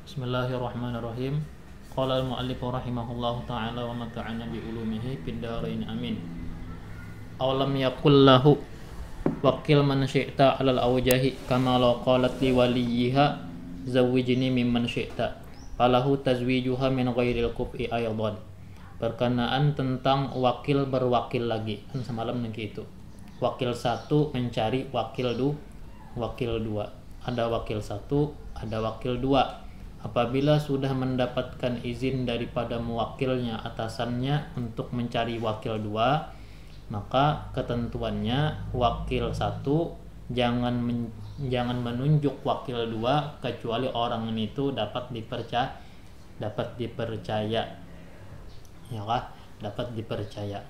Bismillahirrahmanirrahim. Qala al-mu'allif rahimahullahu ta'ala wa mata'ana bi ulumihi fid dharain amin. Awalam yakul lahu wakil man syi'ta 'alal awjahi kama law qalat li waliyha zawwijni mimman syi'ta falahu tazwijuha min ghairil qub'i aydan. Berkenaan tentang wakil berwakil lagi, kan semalam nanti itu. Wakil satu mencari wakil dua. Ada wakil satu, ada wakil dua. Apabila sudah mendapatkan izin daripada mewakilnya atasannya untuk mencari wakil dua, maka ketentuannya wakil satu jangan menunjuk wakil dua kecuali orang itu dapat dipercaya, ya kah? Dapat dipercaya.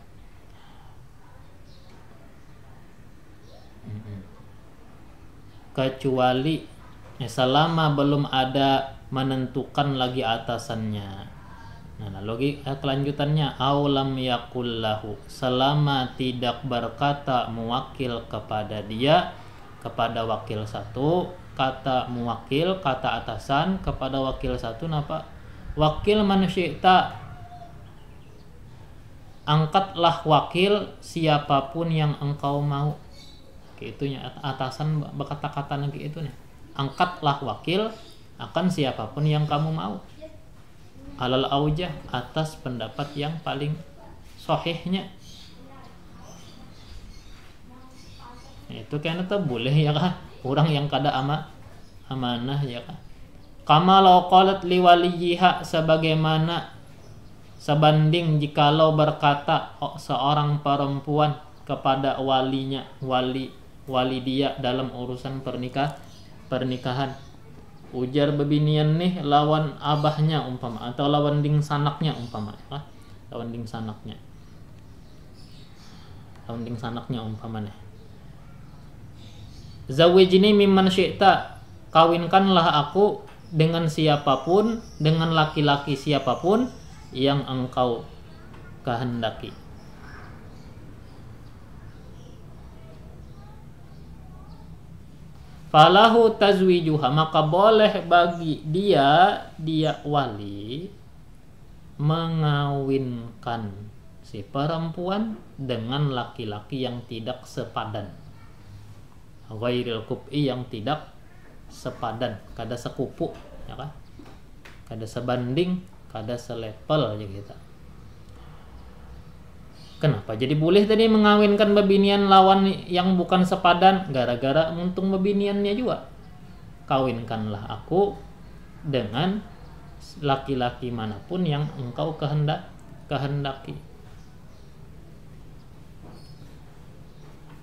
Kecuali selama belum ada menentukan lagi atasannya. Nah, lagi kelanjutannya aulam yakul lahu, selama tidak berkata muwakil kepada dia, kepada wakil satu, kata muwakil, kata atasan kepada wakil satu, napa? Wakil manusia, angkatlah wakil siapapun yang engkau mau. Kaitunya atasan berkata-kata lagi itu nih. Angkatlah wakil akan siapapun yang kamu mau. Alal aujah, atas pendapat yang paling sahihnya. Itu kan itu boleh ya kah? Orang yang kada amanah ya kah? Kama law qalat li waliyiha, sebagaimana sebanding jikalau berkata seorang perempuan kepada walinya, wali dia dalam urusan pernikahan. Ujar bebinian nih lawan abahnya umpama, atau lawan ding sanaknya umpama, lawan ding sanaknya umpama nih. Zawijini mimman syi'ta, kawinkanlah aku dengan siapapun, dengan laki-laki siapapun yang engkau kehendaki. Falahu tazwijuha, maka boleh bagi dia wali mengawinkan si perempuan dengan laki-laki yang tidak sepadan, ghairil qub'i, yang tidak sepadan, kada sekupu ya kan, kada sebanding, kada selevel aja kita. Kenapa jadi boleh tadi mengawinkan bebinian lawan yang bukan sepadan? Gara-gara untung bebiniannya juga. Kawinkanlah aku dengan laki-laki manapun yang engkau kehendaki.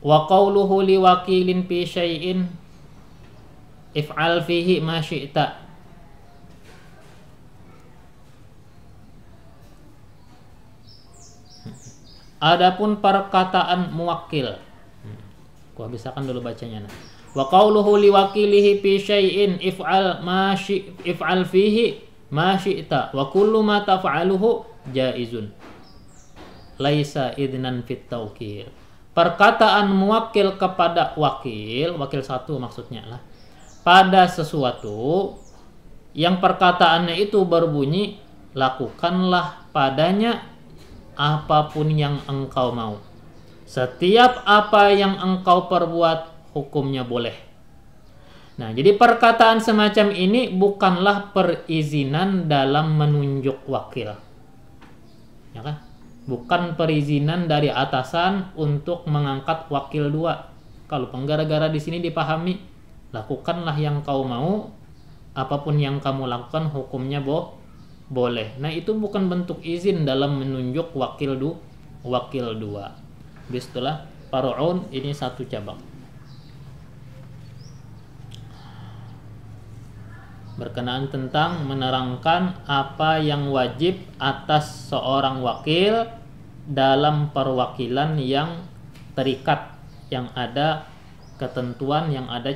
Wa qawluhu liwakilin fi syai'in if'al fihi ma syi'ta. Adapun perkataan muwakil, gua bisakan dulu bacanya. Wa qauluhu liwakilihi fi syai'in if'al fihi ma syi'ta wa kullu ma taf'aluhu jaizun laisa idnan fit tawkil. Perkataan muwakil kepada wakil satu maksudnya lah, pada sesuatu yang perkataannya itu berbunyi lakukanlah padanya apapun yang engkau mau. Setiap apa yang engkau perbuat hukumnya boleh. Nah, jadi perkataan semacam ini bukanlah perizinan dalam menunjuk wakil, ya kan? Bukan perizinan dari atasan untuk mengangkat wakil dua. Kalau penggara-gara di sini dipahami, lakukanlah yang kau mau, apapun yang kamu lakukan hukumnya boleh. Nah, itu bukan bentuk izin dalam menunjuk wakil dua. Bismillah, far'un ini satu cabang. Berkenaan tentang menerangkan apa yang wajib atas seorang wakil dalam perwakilan yang terikat, yang ada ketentuan, yang ada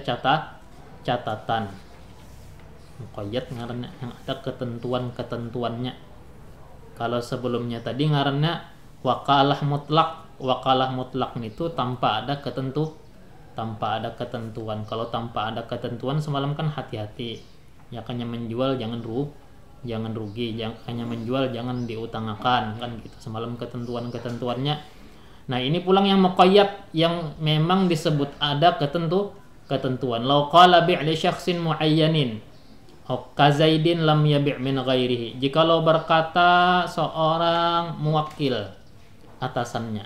catatan. Muqayyad ngarannya, yang ada ketentuannya. Kalau sebelumnya tadi ngarannya wakalah mutlak itu tanpa ada ketentuan. Kalau tanpa ada ketentuan semalam kan hati-hati. Ya hanya menjual jangan rugi, hanya menjual jangan diutamakan kan gitu. Semalam ketentuannya. Nah, ini pulang yang muqayyad yang memang disebut ada ketentuan. Lau qala bi' li syakhsin muayyanin kazaidin lam yabi' min ghairihi. Jikalau berkata seorang muwakkil atasannya,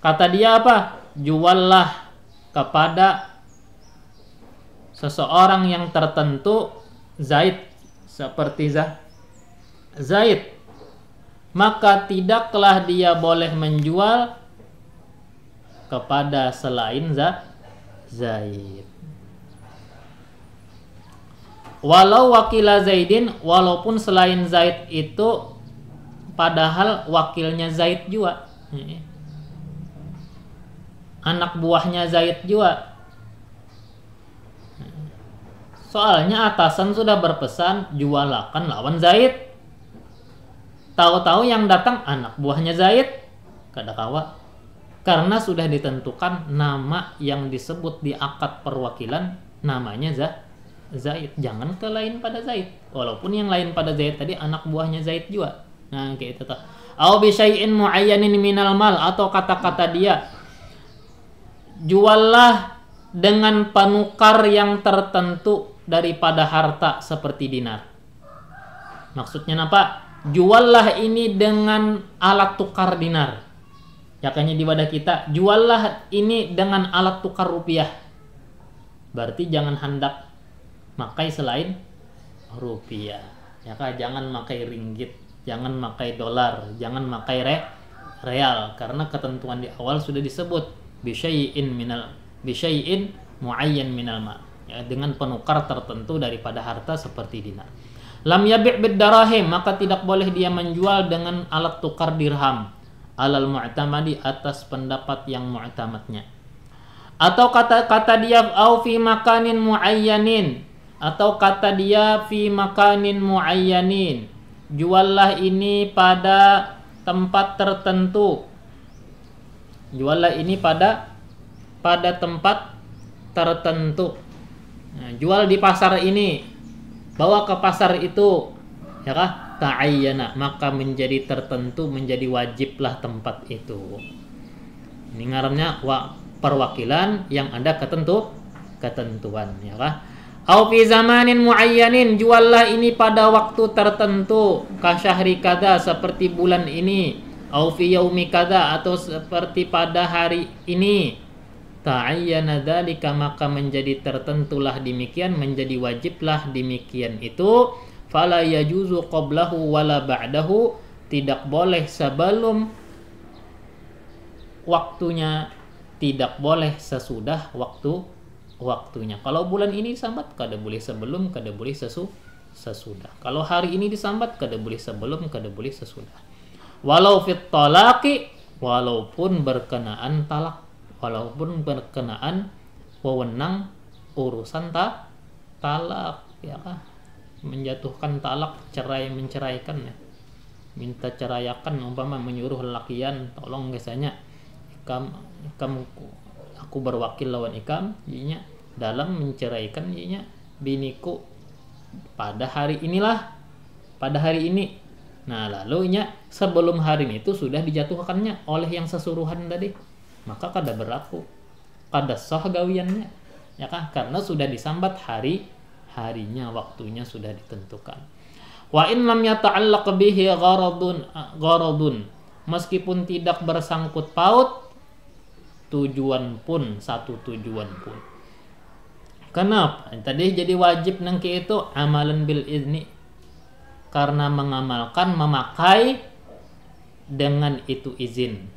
kata dia apa? Juallah kepada seseorang yang tertentu Zaid, seperti Zaid, maka tidaklah dia boleh menjual kepada selain Zaid. Walau wakila Zaidin, walaupun selain Zaid itu padahal wakilnya Zaid juga, anak buahnya Zaid juga. Soalnya atasan sudah berpesan jualakan lawan Zaid. Tahu-tahu yang datang anak buahnya Zaid, kada kawa. Karena sudah ditentukan nama yang disebut di akad perwakilan namanya Zaid. Jangan ke lain pada Zaid. Walaupun yang lain pada Zaid tadi anak buahnya Zaid juga. Nah, kayak itu tuh. Au bi syai'in muayyanin minal mal, atau kata-kata dia juallah dengan penukar yang tertentu daripada harta seperti dinar. Maksudnya apa? Juallah ini dengan alat tukar dinar. Ya kayaknya di wadah kita, juallah ini dengan alat tukar rupiah. Berarti jangan hendak makai selain rupiah. Ya kan, jangan makai ringgit, jangan makai dolar, jangan makai real, karena ketentuan di awal sudah disebut bisyai'in muayyan minal ma, ya, dengan penukar tertentu daripada harta seperti dinar. Lam yabi' bid darahim, maka tidak boleh dia menjual dengan alat tukar dirham alal mu'tamadi, atas pendapat yang mu'tamadnya. Atau kata dia au fi makanin muayyanin, atau kata dia fi makanin muayyanin, juallah ini pada tempat tertentu. Juallah ini pada tempat tertentu. Nah, jual di pasar ini, bawa ke pasar itu, ya kah? Ta'ayyana, maka menjadi tertentu, menjadi wajiblah tempat itu. Ini ngarannya perwakilan yang ada ketentuan, ya kah? Au fi zamanin muayyanin, juallah ini pada waktu tertentu, ka syahri kada, seperti bulan ini, au fi yaumi kada, atau seperti pada hari ini. Ta'ayyana dzalika, maka menjadi tertentulah demikian, menjadi wajiblah demikian itu. Fala yajuzu qablahu wala ba'dahu, tidak boleh sebelum waktunya, tidak boleh sesudah waktunya. Kalau bulan ini disambat, kada boleh sebelum, kada boleh sesudah. Kalau hari ini disambat, kada boleh sebelum, kada boleh sesudah. Walau fit talaqi, walaupun berkenaan talak, walaupun berkenaan wewenang urusan talak, ya kan? Menjatuhkan talak, cerai, menceraikan, ya. Minta ceraikan, umpama menyuruh lakian, tolong biasanya ikam aku berwakil lawan ikam, jinya dalam menceraikan jinya biniku pada hari inilah, pada hari ini. Nah, lalu nya sebelum hari itu sudah dijatuhkannya oleh yang sesuruhan tadi, maka kada berlaku, kada sah gawiannya, ya kan? Karena sudah disambat harinya, waktunya sudah ditentukan. Wa in lam yata'allaq bihi gharadun, meskipun tidak bersangkut paut satu tujuan pun. Kenapa? Tadi jadi wajib nangki itu amalan bil izni, karena mengamalkan, memakai dengan itu izin.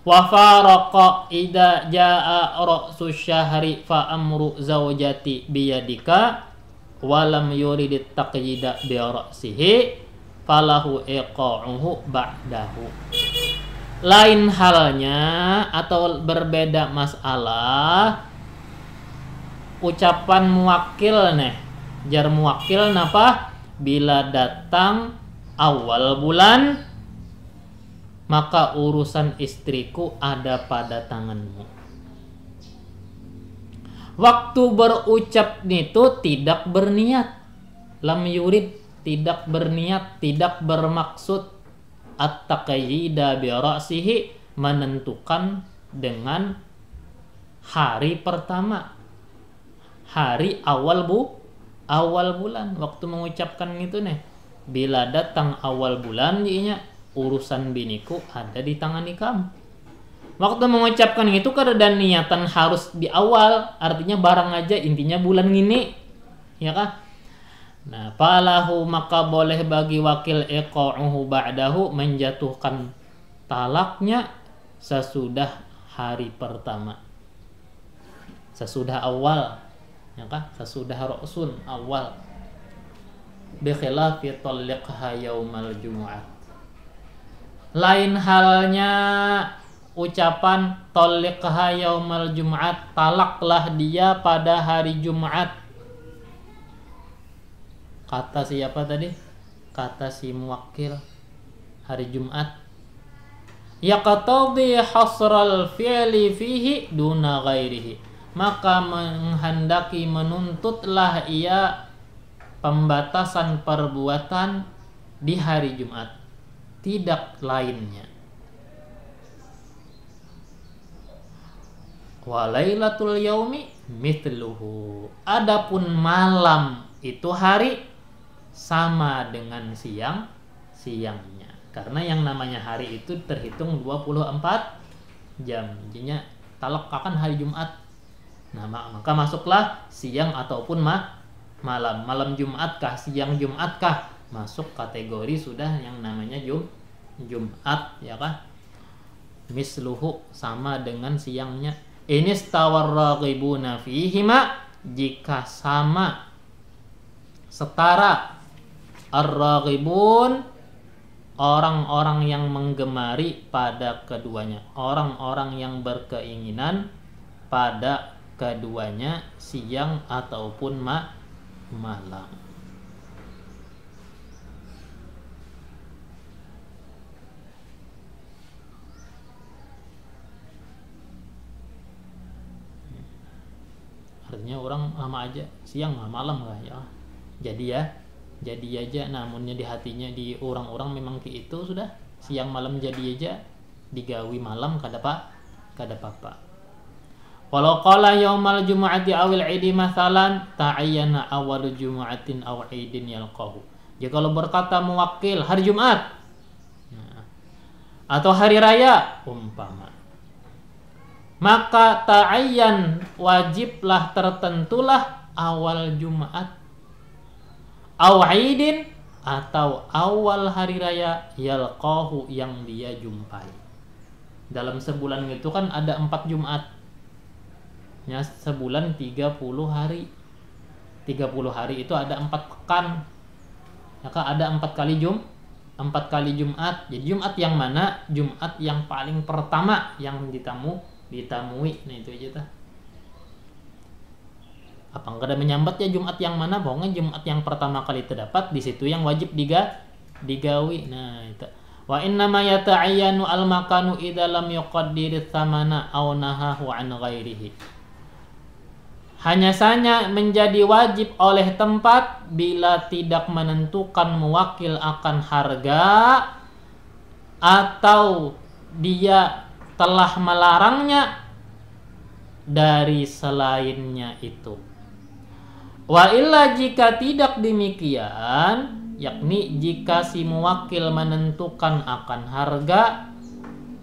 Wa faraqa idza jaa ra'su syahri fa amru zawjati biyadika wa lam yurid taqyida bi ra'sihi falahu iqa'uhu ba'dahu. Lain halnya atau berbeda masalah ucapan muwakil jar muwakil napa, bila datang awal bulan maka urusan istriku ada pada tanganmu. Waktu berucap itu tidak berniat. Lam yurid, tidak berniat, tidak bermaksud. At-taqayyida bi ra'sihi, menentukan dengan hari pertama. Hari awal bulan. Waktu mengucapkan itu nih. Bila datang awal bulan, jadinya urusan biniku ada di tangan kamu. Waktu mengucapkan itu karena niatan harus di awal, artinya barang aja, intinya bulan ini, ya kan? Nah, falahu, maka boleh bagi wakil iqa'uhu ba'dahu, menjatuhkan talaknya sesudah hari pertama, sesudah awal, ya kan? Sesudah ra'sun awal. Bi khilafi talliqha yaumal jumu'ah. Lain halnya ucapan talliqha yaumal jumu'at, talaklah dia pada hari Jumat. Kata siapa tadi? Kata si muwakkil, hari Jumat. Yaqtadi hasral fi'li fihi duna ghairihi, maka menghendaki, menuntutlah ia pembatasan perbuatan di hari Jumat, tidak lainnya. Walailatul yaumi mithluhu, adapun malam itu hari sama dengan siangnya, karena yang namanya hari itu terhitung 24 jam. Jadinya talak akan hari Jumat. Nah, maka masuklah siang ataupun malam. Malam Jumatkah, siang Jumatkah, masuk kategori sudah yang namanya Jumat, ya kan? Misluhu, sama dengan siangnya. Ini stawar raghibuna fihima, jika sama, setara, ar-raghibun, orang-orang yang menggemari pada keduanya, orang-orang yang berkeinginan pada keduanya, siang ataupun malam. Artinya orang sama aja, siang malam lah ya. Jadi aja, namunnya di hatinya, di orang-orang memang ke itu sudah siang malam jadi aja, digawi malam kada papa. Walau qala yaumal jumu'ati awil idi masalan ta'ayyana awal jumu'atin aw idin yalqahu. Jika kalau berkata muwakkil hari Jumat, nah, atau hari raya umpama, maka ta'ayyan, wajiblah, tertentulah awal Jumat, aw'idin, atau awal hari raya, yalqahu, yang dia jumpai. Dalam sebulan itu kan ada 4 Jumat, ya, sebulan 30 hari. 30 hari itu ada 4 pekan, maka ada 4 kali Jumat. Jadi Jumat yang mana? Jumat yang paling pertama yang ditamui. Nah itu aja tah. Apa enggak ada menyambat ya Jumat yang mana? Pokoknya Jumat yang pertama kali terdapat, di situ yang wajib digawi. Nah itu. Wa inna ma yata'ayyanu al-makanu idza lam yuqaddir tsamana aw nahahu an ghairihi. Hanya saja menjadi wajib oleh tempat bila tidak menentukan muwakil akan harga, atau dia telah melarangnya dari selainnya itu. Wa illa, jika tidak demikian, yakni jika si muwakil menentukan akan harga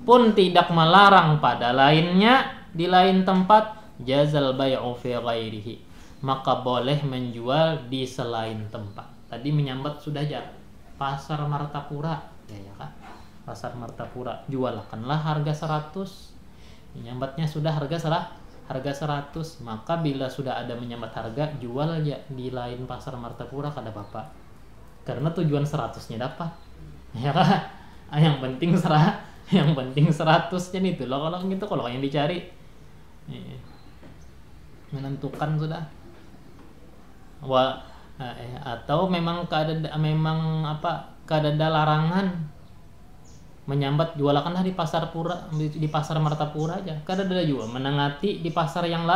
pun tidak melarang pada lainnya di lain tempat, jazal bai'u fi ghairihi, maka boleh menjual di selain tempat. Tadi menyambat sudah aja pasar Martapura, ya kan? Pasar Martapura, jualkanlah harga 100. Menyambatnya sudah harga 100, maka bila sudah ada menyambat harga, jual aja di lain pasar Martapura kada apa-apa. Karena tujuan 100-nya dapat. Ya kan? Yang penting 100-nya itu loh, kalau gitu, kalau yang dicari menentukan sudah. Atau memang kada ada larangan menyambat, jualakan di pasar Martapura aja. Kada ada juga menangati di pasar yang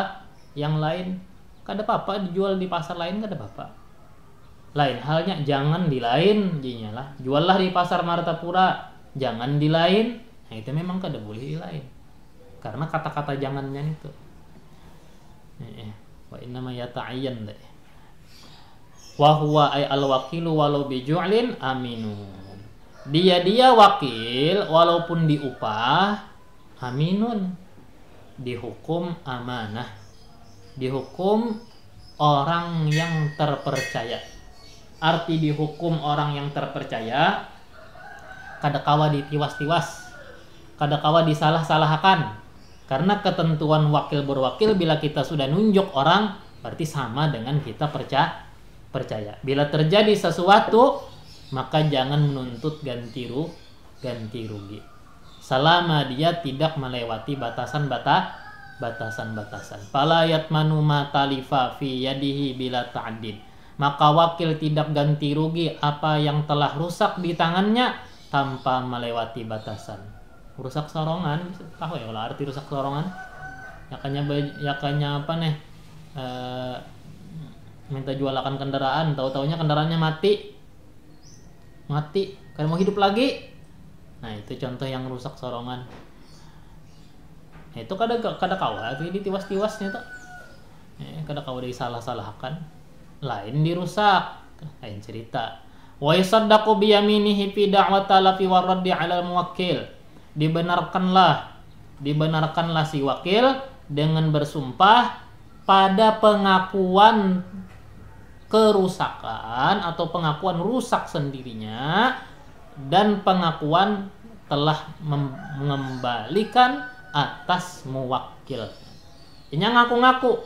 yang lain kada apa-apa dijual di pasar lain, kada apa-apa. Lain halnya jangan di lain jinya lah. Juallah di pasar Martapura, jangan di lain. Nah, itu memang kada boleh di lain. Karena kata-kata jangannya itu. Wa inna ma yata'ayyan deh. Wa huwa ay al-wakilu walau biju'lin aminun. Dia wakil walaupun diupah aminun, dihukum amanah, dihukum orang yang terpercaya. Arti dihukum orang yang terpercaya, kada kawa ditiwas-tiwas, kada kawa disalah-salahkan. Karena ketentuan wakil berwakil, bila kita sudah nunjuk orang berarti sama dengan kita percaya. Bila terjadi sesuatu maka jangan menuntut ganti rugi selama dia tidak melewati batasan. Fala yatmanu ma talifa fi yadihi bila ta'did. Maka wakil tidak ganti rugi apa yang telah rusak di tangannya tanpa melewati batasan. Rusak sorongan, tahu ya kalau arti rusak sorongan? Yakanya apa nih? Minta jualakan kendaraan, tahu-taunya kendaraannya mati, kan mau hidup lagi. Nah, itu contoh yang rusak sorongan. Nah, itu kada kawa di tiwas-tiwasnya tuh. Kada kawa disalah-salahkan. Lain dirusak, lain cerita. Wa yasaddaqu bi yaminihi fi da'wa talafi wa raddi 'ala al-muwakkil. Dibenarkanlah si wakil dengan bersumpah pada pengakuan kerusakan atau pengakuan rusak sendirinya dan pengakuan telah mengembalikan atas muwakil. Ini ngaku-ngaku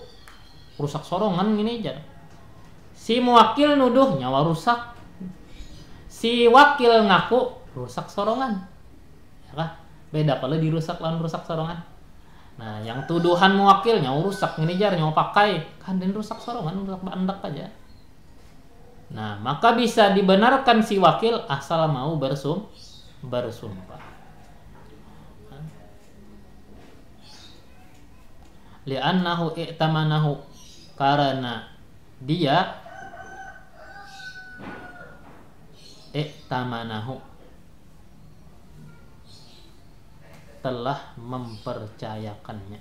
rusak sorongan gini aja. Si muwakil nuduh nyawa rusak, si wakil ngaku rusak sorongan. Ya kah? Beda kalau dirusak lawan rusak sorongan. Nah, yang tuduhan muwakil nyawa rusak gini jar, nyawa pakai, kan dan rusak sorongan, rusak bandak aja. Nah, maka bisa dibenarkan si wakil asal mau bersumpah. Li'annahu i'tamanahu, karena dia i'tamanahu telah mempercayakannya.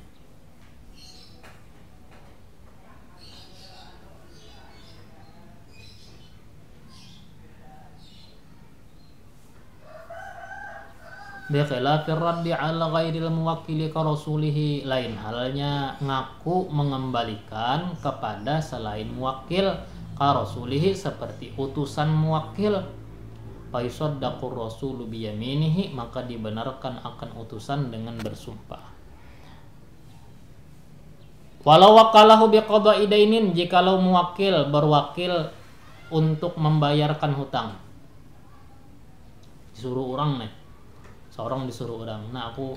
Bikhilafir raddi ala ghairil muwakkili ka rasulihi, lain halnya ngaku mengembalikan kepada selain muwakil ka rasulihi seperti utusan muwakil. Fa yusaddaqur rasulu bi yaminihi, maka dibenarkan akan utusan dengan bersumpah. Walau wakalahu biqada'i dainin, jikalau muwakil berwakil untuk membayarkan hutang. Disuruh orang nih, seorang disuruh orang, nah aku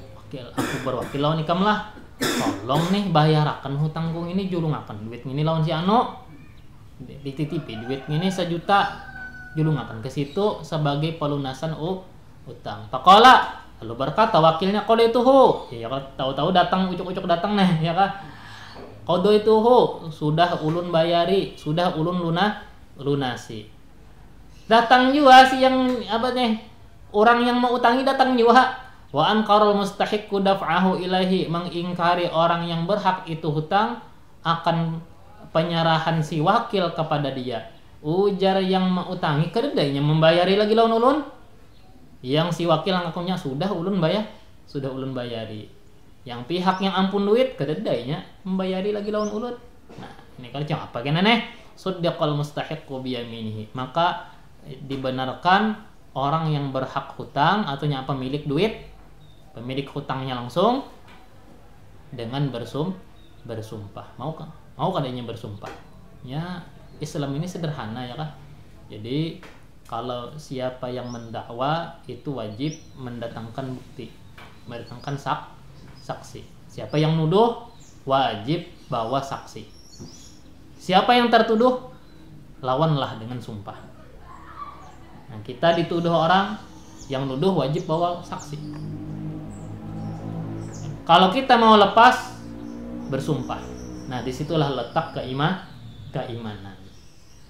berwakil lawan ikam lah, tolong nih bayarakan hutangku ini, julungakan duit ini lawan si Ano, dititipi duit ini 1 juta, julungakan ke situ sebagai pelunasan utang. Pakola, lalu berkata wakilnya, kodo itu ya tahu-tahu datang ucuk-ucuk datang nih, ya kah? Kodo itu sudah ulun bayari, sudah ulun lunasi. Datang juga si yang apa nih? Orang yang mau utangi datang juga. Wa anqarul mustahiqqu daf'ahu ilaihi, mengingkari orang yang berhak itu hutang akan penyerahan si wakil kepada dia. Ujar yang mau utangi, kededainya membayari lagi lawan ulun. Yang si wakil ngakunya sudah ulun bayari. Yang pihak yang ampun duit, kededainya membayari lagi lawan ulun. Nah, ini kalau cuma apa kena nih? Suddaqal mustahiqqu biyaminihi, maka dibenarkan orang yang berhak hutang atau yang pemilik duit, pemilik hutangnya langsung dengan bersumpah. Mau kadanya bersumpah. Ya, Islam ini sederhana ya kah? Jadi kalau siapa yang mendakwa itu wajib mendatangkan bukti, mendatangkan saksi. Siapa yang nuduh wajib bawa saksi. Siapa yang tertuduh lawanlah dengan sumpah. Nah, kita dituduh orang, yang nuduh wajib bawa saksi. Kalau kita mau lepas, bersumpah. Nah, disitulah letak keimanan.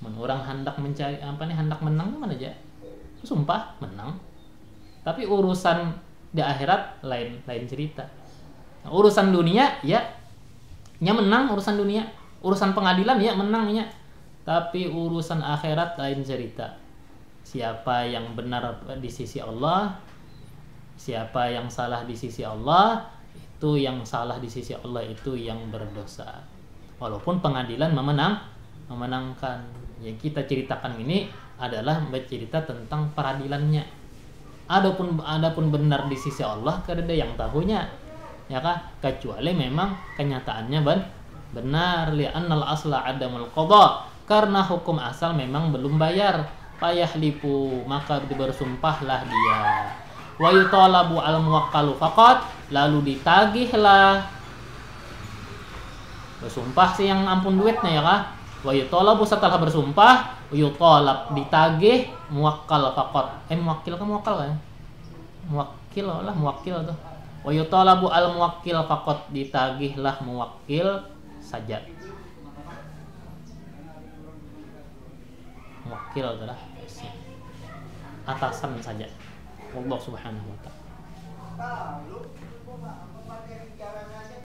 Orang hendak mencari hendak menang mana aja, sumpah menang. Tapi urusan di akhirat lain cerita. Nah, urusan dunia ya menang, urusan dunia, urusan pengadilan ya menangnya. Tapi urusan akhirat lain cerita. Siapa yang benar di sisi Allah, siapa yang salah di sisi Allah, itu yang salah di sisi Allah itu yang berdosa. Walaupun pengadilan memenangkan. Yang kita ceritakan ini adalah bercerita tentang peradilannya. Adapun benar di sisi Allah kada ada yang tahunya. Ya kah? Kecuali memang kenyataannya benar, li'annal asla adamul qada, karena hukum asal memang belum bayar. Fayahlifu, maka bersumpahlah dia. Wa yutalabu al muwakkalu faqat, lalu ditagihlah. Bersumpah sih yang ampun duitnya ya kah? Wa yutalabu, setelah bersumpah, yutalab ditagih muwakkal faqat. Muwakkil kan muwakkal kan? Muwakkil tuh. Wa yutalabu al muwakkil faqat, ditagihlah muwakkil saja. Muwakkil adalah atasan saja. Allah Subhanahu wa ta'ala.